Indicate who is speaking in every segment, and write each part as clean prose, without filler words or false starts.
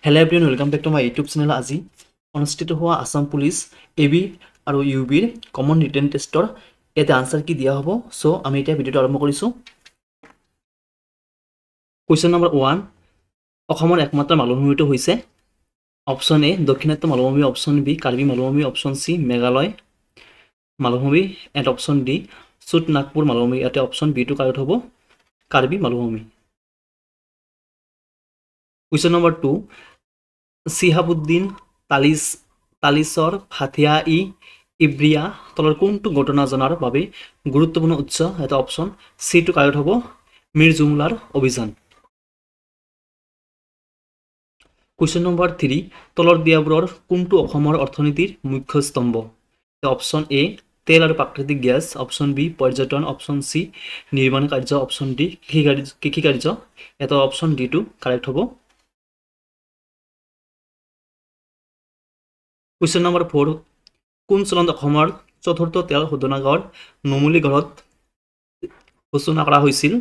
Speaker 1: Hello' everyone, welcome back to my YouTube channel. আজি অনুষ্ঠিত হোৱা আসাম পুলিচ এবি আৰু ইউবিৰ কমন ৰিটেন টেষ্টৰ এটা আনসাৰ কি দিয়া হ'ব। সো আমি এতিয়া ভিডিঅ'টো আৰম্ভ কৰিছোঁ। কুৱেশ্যন নম্বৰ 1, অসমৰ একমাত্ৰ মালভূমিটো হৈছে অপশ্যন এ দক্ষিণাত্য মালভূমি, অপশ্যন বি কাৰ্বি মালভূমি, অপশ্যন চি মেঘালয় মালভূমি এণ্ড অপশ্যন ডি চুট নাগপুৰ মালভূমি। ইয়াতে অপশ্যন বিটো কাৰেক্ট হ'ব, কাৰ্বি মালভূমি। কুৱেশ্যন নম্বৰ 2, চিহাবুদ্দিন তালিচৰ ভাটিয়া-ই-ইব্ৰিয়া তলৰ কোনটো ঘটনা জনাৰ বাবে গুৰুত্বপূৰ্ণ উৎস? এটা অপশ্যন চিটো কাৰেক্ট হ'ব, মিৰ জুমলাৰ অভিযান। কুৱেশ্যন নম্বৰ 3, তলৰ দিয়াবোৰৰ কোনটো অসমৰ অৰ্থনীতিৰ মুখ্য স্তম্ভ? অপশ্যন এ তেল আৰু প্ৰাকৃতিক গেছ, অপশ্যন বি পৰ্যটন, অপশ্যন চি নিৰ্মাণ কাৰ্য, অপশ্যন ডি কৃষি কাৰ্য। এটা অপশ্যন ডিটো কাৰেক্ট হ'ব। কুৱেশ্যন নম্বৰ 4, কোন চনত অসমৰ চতুৰ্থ তেল শোধনাগাৰ নুমলীগড়ত সূচনা কৰা হৈছিল?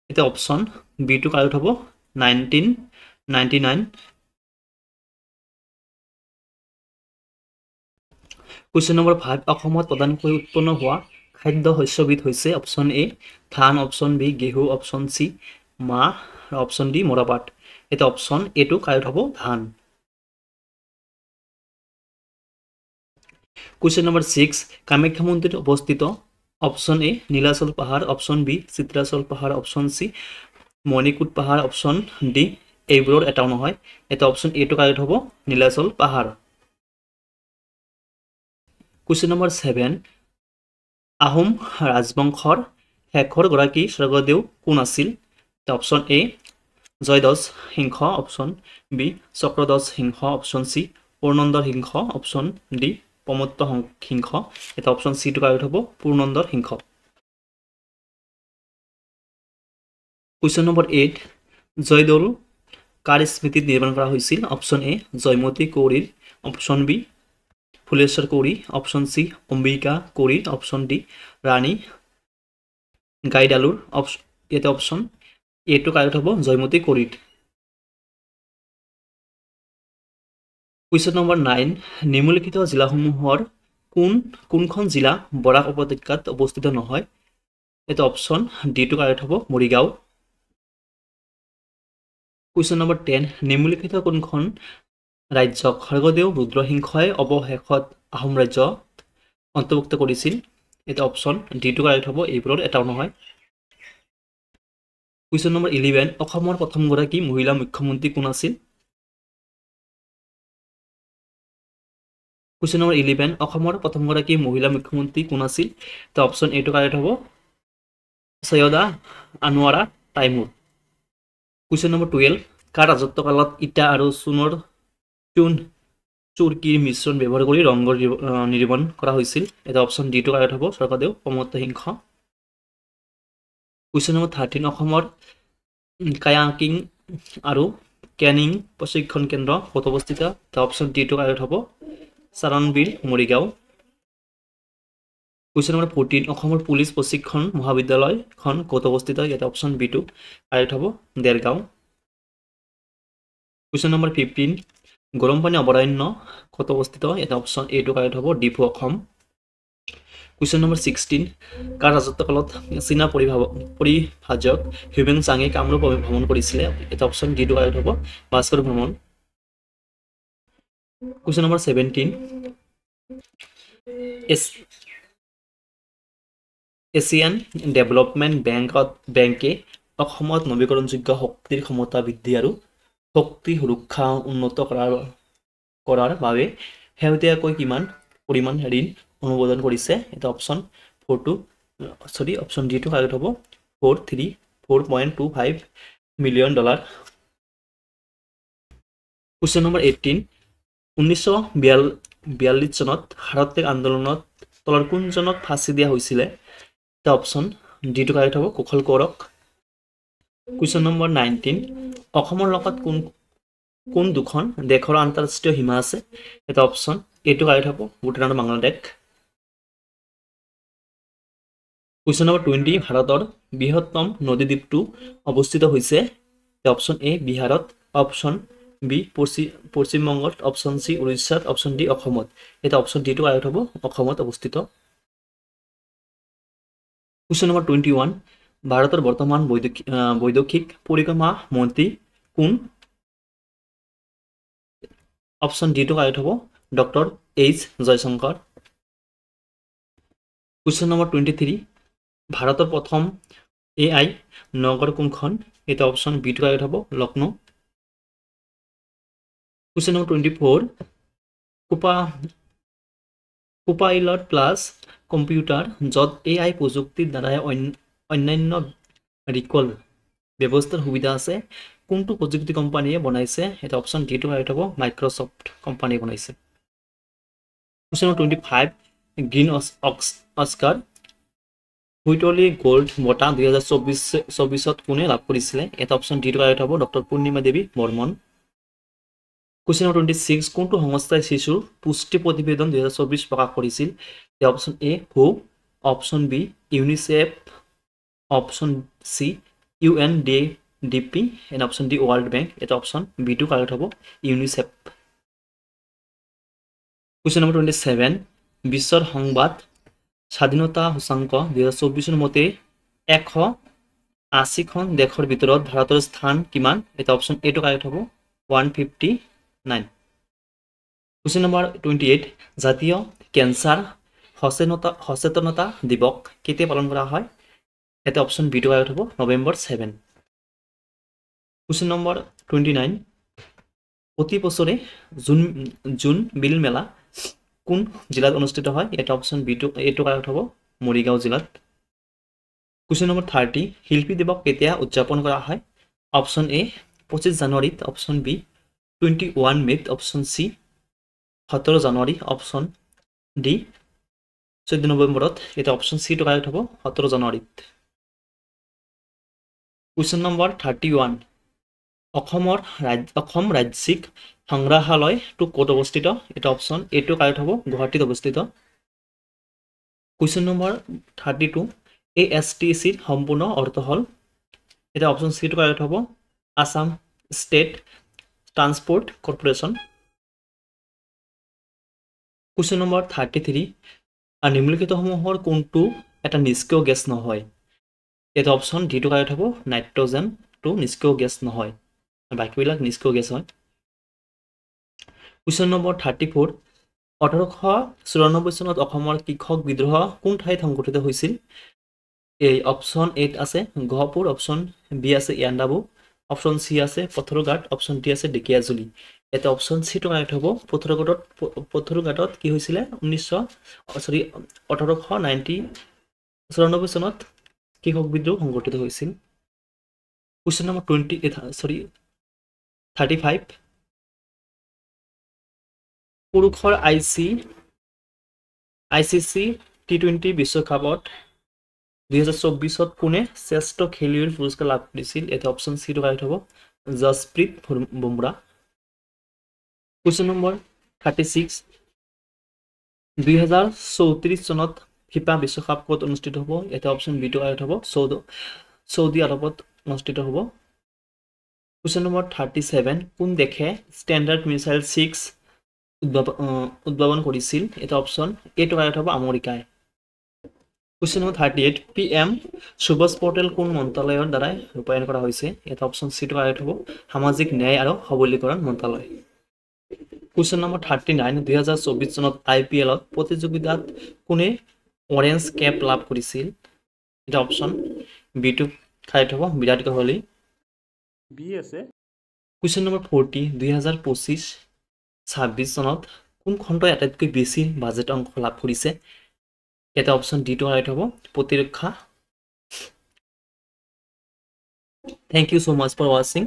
Speaker 1: এটা অপশ্যন বিটো কাৰেক্ট হ'ব, 1999। কুৱেশ্যন নম্বৰ 5, অসমত প্ৰধানকৈ উৎপন্ন হোৱা খাদ্য শস্যবিধ হৈছে অপশ্যন এ ধান, অপশ্যন বি ঘেঁহু, অপশ্যন চি মাহ, অপশ্যন ডি মৰাপাট। এটা অপশ্যন এটো কাৰেক্ট হ'ব, ধান। কুৱেশ্যন নম্বৰ 6, কামাখ্যা মন্দিৰত অৱস্থিত অপশ্যন এ নীলাচল পাহাৰ, অপশ্যন বি চিত্ৰাচল পাহাৰ, অপশ্যন চি মণিকোট পাহাৰ, অপশ্যন ডি এইবোৰৰ এটাও নহয়। এটা অপশ্যন এটো কাৰেক্ট হ'ব, নীলাচল পাহাৰ। কুৱেশ্যন নম্বৰ 7, আহোম ৰাজবংশৰ শেষৰ গৰাকী স্বৰ্গদেউ কোন আছিল? Option A Jayadhwaj Singha, option B Chakradhwaj Singha, option C Purandar Singha, option D Pramatta Singha. এটা অপশ্যন চিটো কাৰেক্ট হ'ব, পূৰ্ণন্দৰ সিংহ। কুৱেশ্যন নম্বৰ 8, জয়দৌল কাৰ স্মৃতিত নিৰ্মাণ কৰা হৈছিল? অপশ্যন এ জয়মতী কৌৰীৰ, option B Phuleshwar Kunwari, option C Ambika Kunwari, option D Rani গাইডালুৰ। এটা অপশ্যন এটো কাৰেক্ট হ'ব, জয়মতী কৌৰীত। কুৱেশ্যন নম্বৰ 9, নিম্নলিখিত জিলাসমূহৰ কোনখন জিলা বৰাক উপত্যকাত অৱস্থিত নহয়? এটা অপশ্যন ডিটো কাৰেক্ট হ'ব, মৰিগাঁও। কুৱেশ্যন নম্বৰ 10, নিম্নলিখিত কোনখন ৰাজ্যক স্বৰ্গদেউ ৰুদ্ৰসিংহই অৱশেষত আহোম ৰাজ্যত অন্তৰ্ভুক্ত কৰিছিল? এটা অপশ্যন ডিটো কাৰেক্ট হ'ব, এইবোৰৰ এটাও নহয়। কুৱেশ্যন নম্বৰ 11, অসমৰ প্ৰথমগৰাকী মহিলা মুখ্যমন্ত্ৰী কোন আছিল? কুৱেশ্যন নম্বৰ 11, অসমৰ প্ৰথমগৰাকী মহিলা মুখ্যমন্ত্ৰী কোন আছিল? এটা অপশ্যন এটো কাৰেক্ট হ'ব, Syeda Anowara Timur. Question number 12, কাৰ ৰাজত্বকালত ইটা আৰু চুৰকিৰ মিশ্ৰণ ব্যৱহাৰ কৰি ৰংঘৰ নিৰ্মাণ কৰা হৈছিল? এটা অপশ্যন ডিটো কাৰেক্ট হ'ব, স্বৰ্গদেউ প্ৰমত্ত সিংহ। কুৱেশ্যন নম্বৰ 13, অসমৰ কায়াকিং আৰু কেনিং প্ৰশিক্ষণ কেন্দ্ৰ ক'ত অৱস্থিত? এটা অপশ্যন ডিটো কাৰেক্ট হ'ব, চাৰণবিল মৰিগাঁও। কুৱেশ্যন নম্বৰ 14, অসমৰ পুলিচ প্ৰশিক্ষণ মহাবিদ্যালয়খন ক'ত অৱস্থিত? এটা অপশ্যন বিটো কাৰেক্ট হ'ব, দেৰগাঁও। কুৱেশ্যন নম্বৰ 15, গৰমপানী অভয়াৰণ্য ক'ত অৱস্থিত? এটা অপশ্যন এটো কাৰেক্ট হ'ব, ডিফু অসম। কুৱেশ্যন নম্বৰ 16, কাৰ ৰাজত্বকালত চীনা পৰিভাষক হিউমেন চাঙে কামৰূপ ভ্ৰমণ কৰিছিলে? এটা অপশ্যন ডিটো কাৰেক্ট হ'ব, ভাস্কৰ ভ্ৰমণ। কুৱেশ্যন নম্বৰ 17, এছিয়ান ডেভেলপমেণ্ট বেংকে অসমত নৱীকৰণযোগ্য শক্তিৰ ক্ষমতা বৃদ্ধি আৰু শক্তি সুৰক্ষা উন্নত কৰাৰ বাবে শেহতীয়াকৈ কিমান পৰিমাণ ঋণ অনুমোদন কৰিছে? এটা অপশ্যন অপশ্যন ডিটো কাৰেক্ট হ'ব, $4.25 মিলিয়ন। কুৱেশ্যন নম্বৰ 18, 1942 চনত ভাৰত ত্যাগ আন্দোলনত তলৰ কোনজনক ফাঁচি দিয়া হৈছিলে? এটা অপশ্যন ডিটো কাৰেক্ট হ'ব, কুশল কোঁৱৰক। কুৱেশ্যন নম্বৰ 19, অসমৰ লগত কোন দুখন দেশৰ আন্তঃৰাষ্ট্ৰীয় সীমা আছে? এটা অপশ্যন এটো কাৰেক্ট হ'ব, ভূটান আৰু বাংলাদেশ। কুৱেশ্যন নম্বৰ 20, ভাৰতৰ বৃহত্তম নদীদ্বীপটো অৱস্থিত হৈছে? অপশ্যন এ বিহাৰত, অপশ্যন বি পশ্চিমবংগত, অপশন সি উৰিষ্যাত, অপশন ডি অসমত। এটা অপশন ডি টো কাৰেক্ট হ'ব, অসমত অৱস্থিত। কুৱেশ্যন নম্বৰ 21, ভাৰতৰ বৰ্তমান বৈদেশিক পৰিক্ৰমা মন্ত্ৰী কোন? অপশন ডি টো কাৰেক্ট হ'ব, doctor H Jaishankar. Question number 23, ভাৰতৰ প্ৰথম AI নগৰ কোনখন? এটা অপশন বি টো কাৰেক্ট হ'ব, Lucknow. Question number 24, copilot plus computer, য'ত AI প্ৰযুক্তিৰ দ্বাৰাই অন্যান্য ৰিকল ব্যৱস্থাৰ সুবিধা আছে, কোনটো প্ৰযুক্তি কোম্পানীয়ে বনাইছে? এটা অপশন ডি টো কাৰেক্ট হ'ব, মাইক্ৰ'ছফ্ট কোম্পানীয়ে বনাইছে। Question number 25, Green Oscar Whitley Gold বঁটা 2024 কোনে লাভ কৰিছিলে? এটা অপশন ডি টো কাৰেক্ট হ'ব, doctor Purnima Devi Barman. Question number 26, কোনটো সংস্থাই শিশুৰ পুষ্টি প্ৰতিবেদন 2024 প্ৰকাশ কৰিছিল? অপশন এ হু, option B UNICEF, option C UNDP, and option D World Bank. এটা অপশন বি টো কাৰেক্ট হ'ব, ইউনিচেফ। কুৱেশ্যন নম্বৰ 27, বিশ্বৰ সংবাদ স্বাধীনতা সূচাংক 2024 মতে 180খন দেশৰ ভিতৰত ভাৰতৰ স্থান কিমান? এটা অপশন এ টো কাৰেক্ট হ'ব, 159। কুৱেশ্যন নম্বৰ 28, জাতীয় কেঞ্চাৰ সচেতনতা দিৱস কেতিয়া পালন কৰা হয়? এটা অপশন বি টো কাৰেক্ট হ'ব, নৱেম্বৰ 7। কুৱেশ্যন নম্বৰ 29, প্ৰতি বছৰে জুন বিল মেলা কোন জিলাত অনুষ্ঠিত হয়? এটা অপশন বি টো এ টো কাৰেক্ট হ'ব, মৰিগাঁও জিলাত। কুৱেশ্যন নম্বৰ 30, শিল্পী দিৱস কেতিয়া উদযাপন কৰা হয়? অপশন এ 25 জানুৱাৰীত, অপশন বি 21 মেত, অপশন চি 17 জানুৱাৰী, অপশন ডি 14 নৱেম্বৰত। এটা অপশন চি টো কাৰেক্ট হ'ব, 17 জানুৱাৰীত। কুৱেশ্যন নম্বৰ 31, অসম ৰাজ্যিক সংগ্ৰহালয়টো ক'ত অৱস্থিত? এটা অপশন এ টো কাৰেক্ট হ'ব, গুৱাহাটীত অৱস্থিত। কুৱেশ্যন নম্বৰ 32, ASTCৰ সম্পূৰ্ণ অৰ্থ হ'ল? এটা অপশন চি টো কাৰেক্ট হ'ব, Assam state transport corporation. Question number 33, নিম্নলিখিতসমূহৰ কোনটো এটা নিষ্ক্ৰিয় গেছ নহয়? এটা অপশন ডি টো কাৰেক্ট হ'ব, নাইট্ৰজেনটো নিষ্ক্ৰিয় গেছ নহয়, বাকীবিলাক নিষ্ক্ৰিয় গেছ হয়। কুৱেশ্যন নম্বৰ 34, 1894 চনত অসমৰ কৃষক বিদ্ৰোহ কোন ঠাইত সংঘটিত হৈছিল? এই অপশন এত আছে গহপুৰ, অপশন বি আছে ইয়াণ্ডাবু, অপশন চি আছে পথৰুঘাট, অপশন ডি আছে ঢেকিয়াজুলি। এটা অপশন চি টো কাৰেক্ট হ'ব, পথৰুঘাটত কি হৈছিলে? 1894 চনত কৃষক বিদ্ৰোহ সংঘটিত হৈছিল। কুৱেশ্যন নম্বৰ 35, পুৰুষৰ ICC T20 বিশ্বকাপত 2024 কোনে শ্ৰেষ্ঠ খেলুৱৈৰ পুৰস্কাৰ লাভ কৰিছিল? এটা অপশন চি টো কাৰেক্ট হ'ব, জসপ্ৰীত বুমৰা। কুৱেশ্যন নম্বৰ 36, 2034 চনত ফিফা বিশ্বকাপ ক'ত অনুষ্ঠিত হ'ব? এটা অপশন বি টো কাৰেক্ট হ'ব, সৌদি আৰবত অনুষ্ঠিত হ'ব। কুৱেশ্যন নম্বৰ 37, কোন দেশে ষ্টেণ্ডাৰ্ড মিছাইল 6 উদ্ভাৱন কৰিছিল? এটা অপশন এ টো কাৰেক্ট হ'ব, আমেৰিকাই। Question number 38, PM Subhash portal কোন মন্ত্ৰালয়ৰ দ্বাৰাই ৰূপায়ণ কৰা হৈছে? এটা অপশন চি টো কাৰেক্ট হ'ব, সামাজিক ন্যায় আৰু সবলীকৰণ মন্ত্ৰালয়। কুৱেশ্যন নম্বৰ 39, 2024 চনত IPLত প্ৰতিযোগিতাত কোনে অৰেঞ্জ কেপ লাভ কৰিছিল? এটা অপশন বি টো কাৰেক্ট হ'ব, বিৰাট কোহলি। বি আছে। কুৱেশ্যন নম্বৰ 40, 2025-26 চনত কোন খণ্ডই আটাইতকৈ বেছি বাজেট অংশ লাভ কৰিছে? এটা অপশন ডি টো কাৰেক্ট হ'ব, প্ৰতিৰক্ষা। Thank you so much for watching.